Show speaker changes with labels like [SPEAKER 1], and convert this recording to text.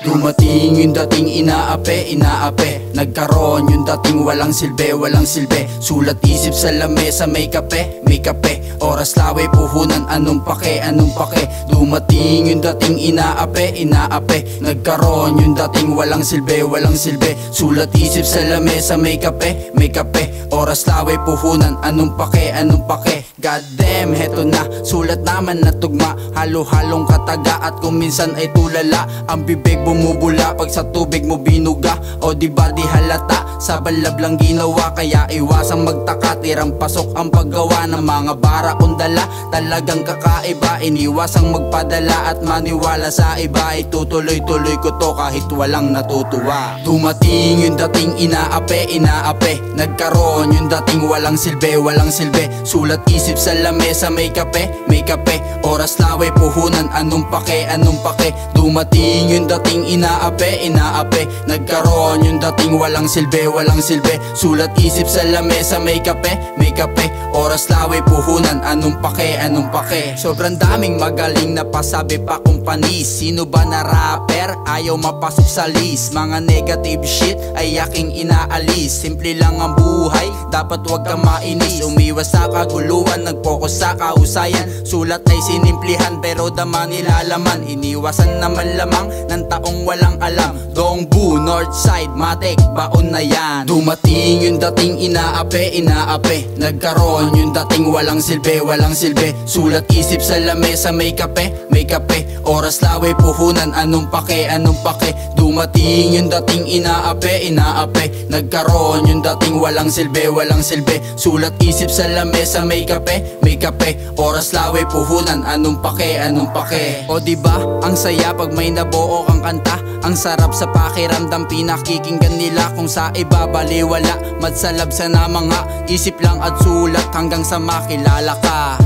[SPEAKER 1] Dumating yung dating inaape, nagkaroon yung dating walang silbi, sulat isip sa lamesa, may kape, oras laway puhunan, anong pake. Dumating yung dating inaape, nagkaroon yung dating walang silbi, sulat isip sa lamesa, may kape, oras laway puhunan, anong pake. God damn, heto na, sulat naman na tugma, halo-halong kataga at kung minsan ay tulala. Ang bibig bumubula pag sa tubig mo binuga, o diba di halata, sa balab lang ginawa. Kaya iwasang magtaka, tirang pasok ang paggawa ng mga bara kong dala. Talagang kakaiba, iniwasang magpadala at maniwala sa iba. Itutuloy-tuloy ko to kahit walang natutuwa. Dumating yung dating inaape, nagkaroon yung dating walang silbi, sulat isip sa lamesa, may kape, oras laway puhunan, anong pake. Dumating yung dating inaape, nagkaroon yung dating walang silbi, sulat isip sa lamesa, may kape, oras laway puhunan, anong pake. Sobrang daming magaling na pasabi pa kong panis. Sino ba na rapper ayaw mapasok sa list? Mga negative shit ay aking inaalis. Simple lang ang buhay, dapat wag kang mainis. Umiwas sa kaguluhan, nag-focus sa kahusayan. Sulat ay sinimplihan pero dama nilalaman. Iniwasan naman lamang ng taong walang alam. Dongbu, Northside, Matek, baon na yan. Dumating yung dating inaape, nagkaroon yung dating walang silbi, sulat isip sa lamesa, may kape, oras laway puhunan, anong pake. Dumating yung dating inaape, nagkaroon yung dating walang silbi, sulat isip sa lamesa, may kape, oras laway puhunan, anong pake. O diba, ang saya pag may nabuo kang kanta. Ang sarap sa pakiramdam, pinakikinggan nila. Kung sa iba baliwala, madsalab sa mga isip lang at sulat hanggang sa makilala ka.